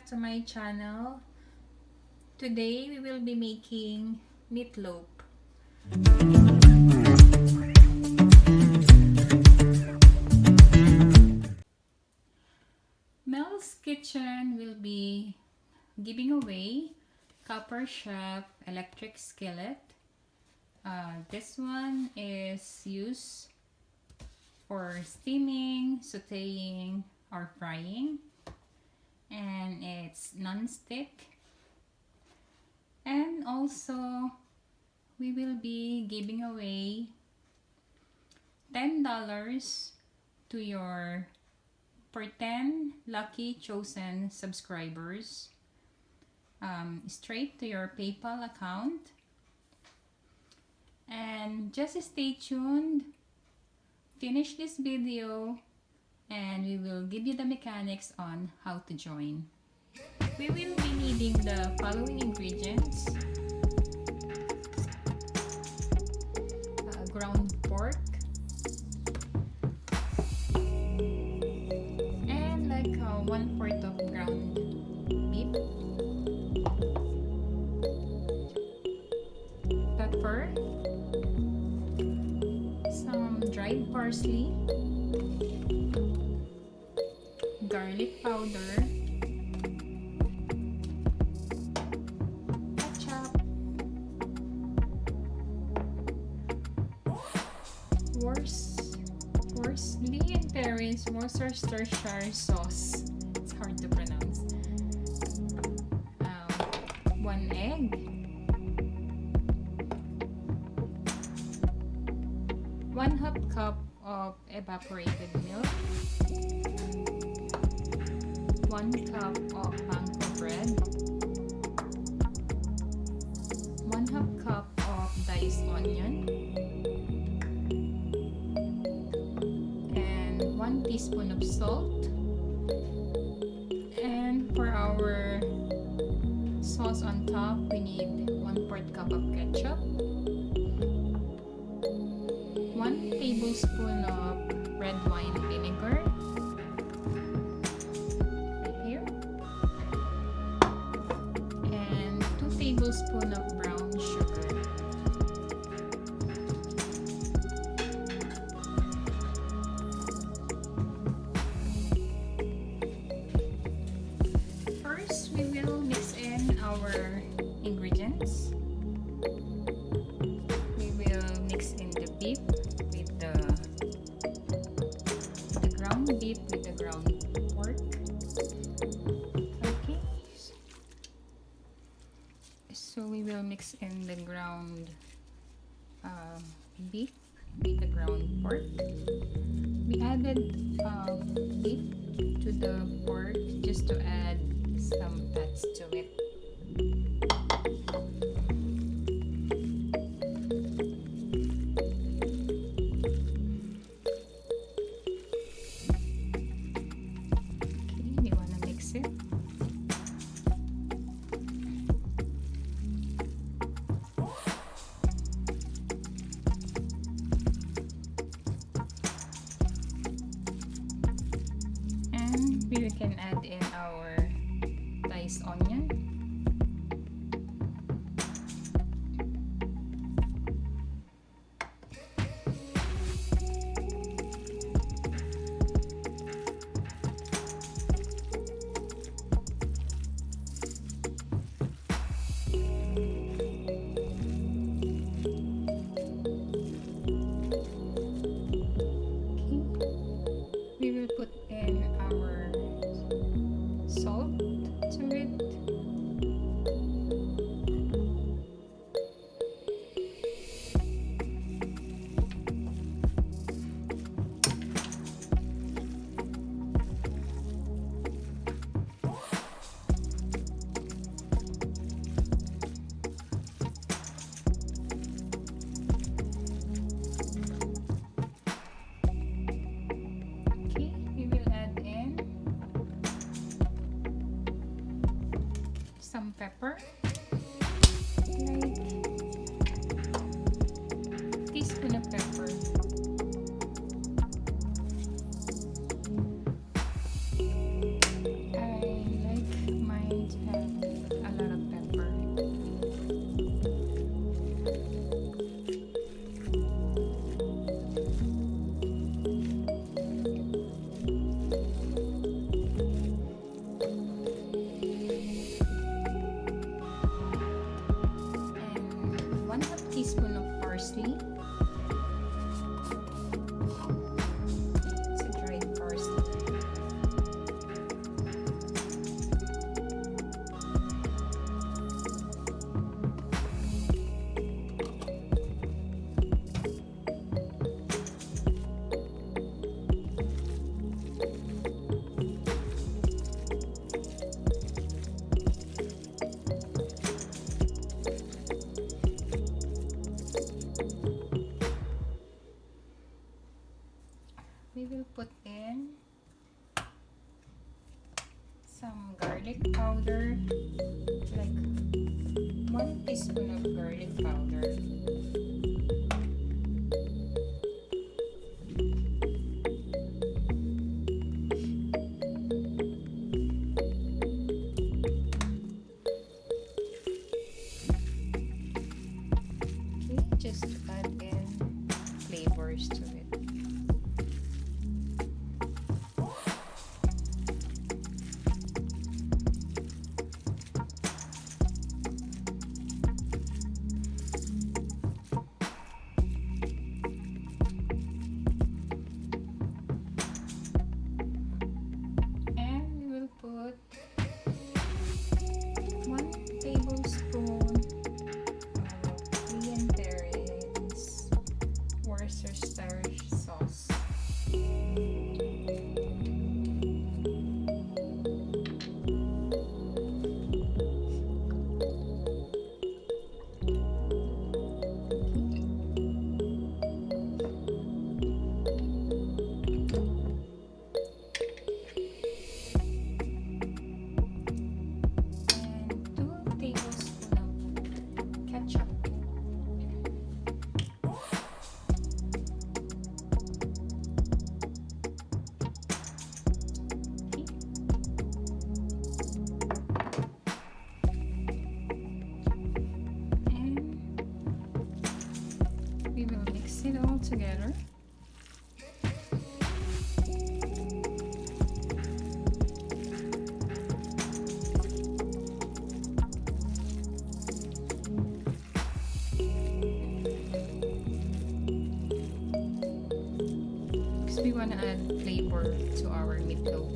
to my channel. Today we will be making meatloaf. Mel's Kitchen will be giving away copper chef electric skillet. This one is used for steaming, sauteing, or frying, and it's non-stick. And also we will be giving away $10 to your for 10 lucky chosen subscribers, straight to your PayPal account. And just stay tuned, finish this video, and we will give you the mechanics on how to join. We will be needing the following ingredients: ground pork, and like 1/4 of ground beef, pepper, some dried parsley, garlic powder, ketchup, worcestershire sauce. It's hard to pronounce. 1 egg, 1/2 cup of evaporated milk, 1 cup of panko bread, 1/2 cup of diced onion, and 1 teaspoon of salt. And for our sauce on top, we need 1/4 cup of ketchup, 1 tablespoon of red wine vinegar, right here, and 2 tablespoons of brown sugar. First, we will mix in our ingredients. We will mix in the beef with the ground beef with the ground pork. Okay, so we will mix in the ground beef with the ground pork. We added beef to the pork just to add some fats to it. We want to mix it. And we can add in our diced onion. We will put in our salt to it. Okay, we will add in some pepper, like teaspoon of pepper. I like my 1/2 teaspoon of parsley. It's a dried parsley. We will put in some garlic powder, like 1 teaspoon of garlic powder. Okay, just to add in flavors to it. Put 1 tablespoon of cayenne berries, Worcestershire sauce. We will mix it all together. Because we want to add flavor to our meatloaf.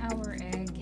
our egg.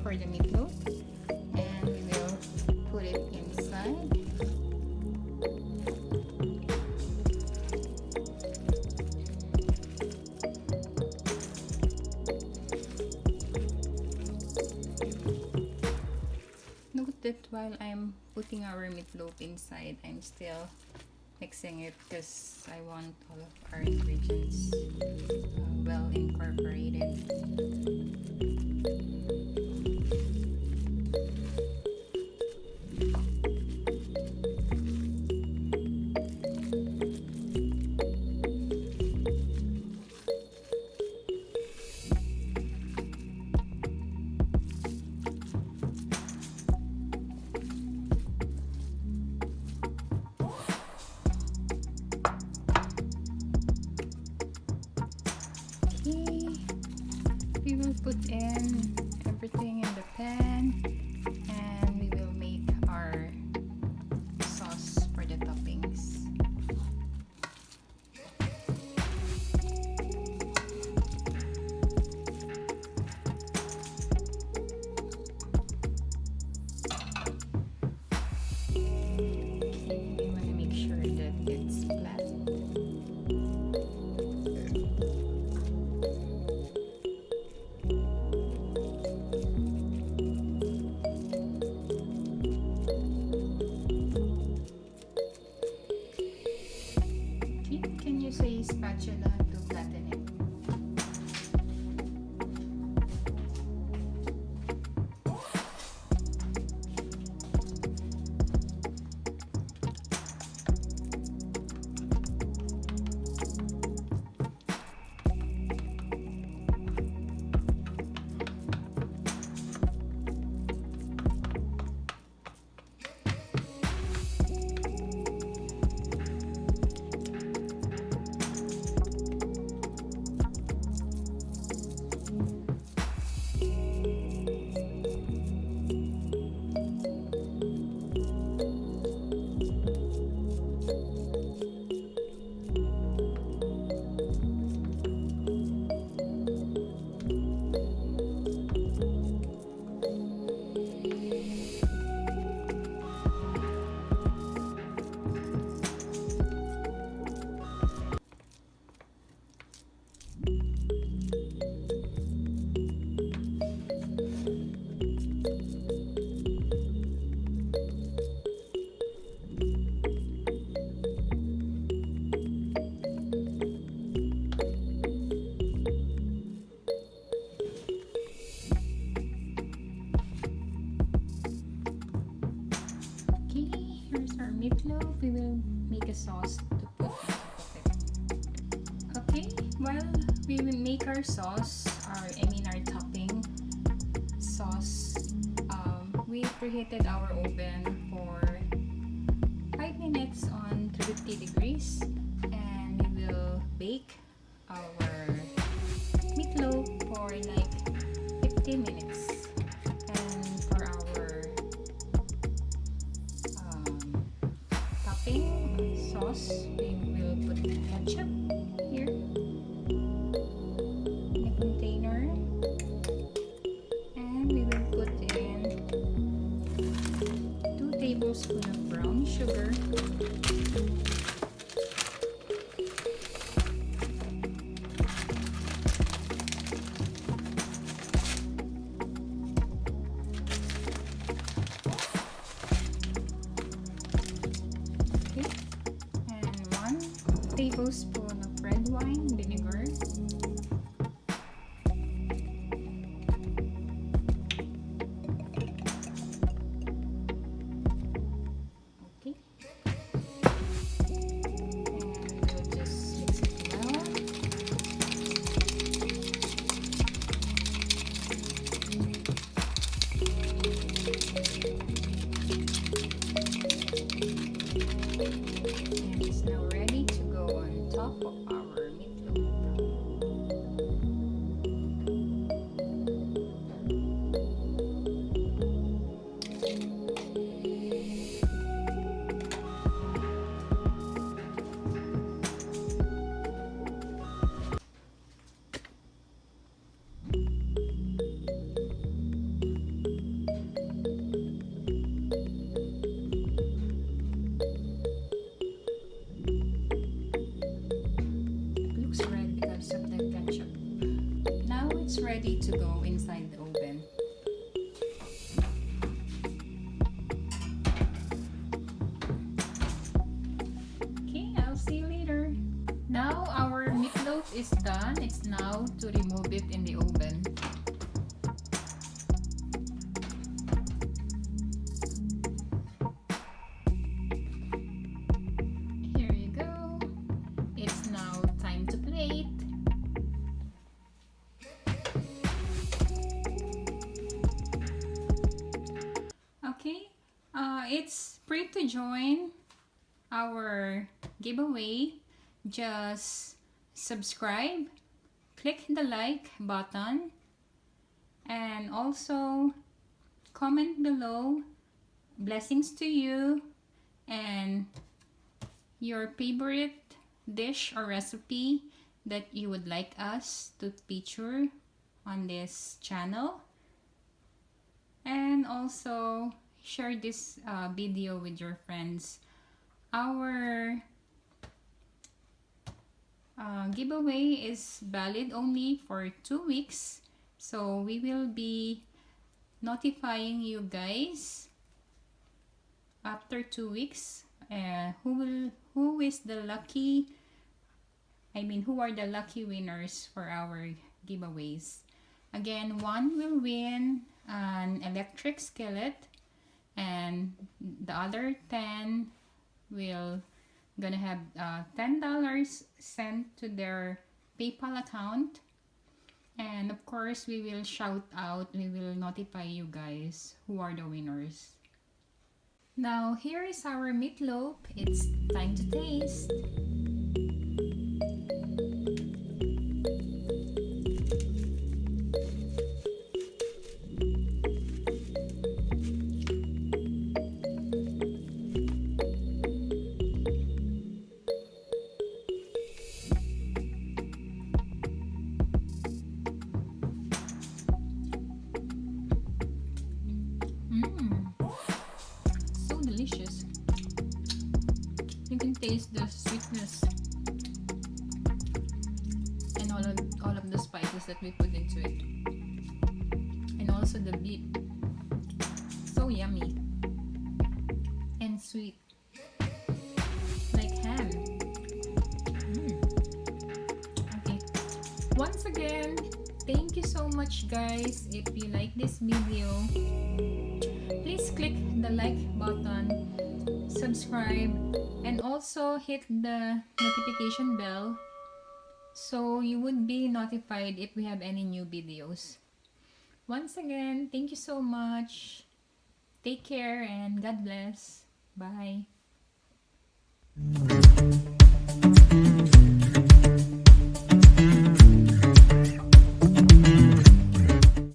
for the meatloaf, and we will put it inside. Note that while I'm putting our meatloaf inside, I'm still mixing it because I want all of our ingredients well incorporated. We will put in everything in the pan, and we will make our sauce for the toppings. We want to make sure that it's flat. Can use a spatula to flatten it. Meatloaf, we will make a sauce to put on top of it. Okay, while we will make our sauce, our topping sauce, we preheated our oven for 5 minutes on 350 degrees, and we will bake our meatloaf for like 15 minutes. And for our sauce, we will put ketchup here in a container, and we will put in 2 tablespoons of brown sugar, tablespoon of red wine vinegar, okay, and we'll just mix it well. And it's now ready to go on top. to go inside the oven. Okay, I'll see you later. Now our meatloaf is done. It's now to remove it in the oven. Here you go. It's now time to plate. Okay, it's free to join our giveaway. Just subscribe, click the like button, and also comment below blessings to you and your favorite dish or recipe that you would like us to feature on this channel. And also share this video with your friends. Our giveaway is valid only for 2 weeks, so we will be notifying you guys after 2 weeks who is the lucky, who are the lucky winners for our giveaways. Again, one will win an electric skillet, and the other 10 will gonna have $10 sent to their PayPal account. And of course, we will notify you guys who are the winners. Now here is our meatloaf. It's time to taste. So delicious. You can taste the sweetness and all of the spices that we put into it, and also the beef. So yummy and sweet, like ham. Okay. Once again, thank you so much, guys. If you like this video, please click the like button, subscribe, and also hit the notification bell so you would be notified if we have any new videos. Once again, thank you so much. Take care and God bless. Bye.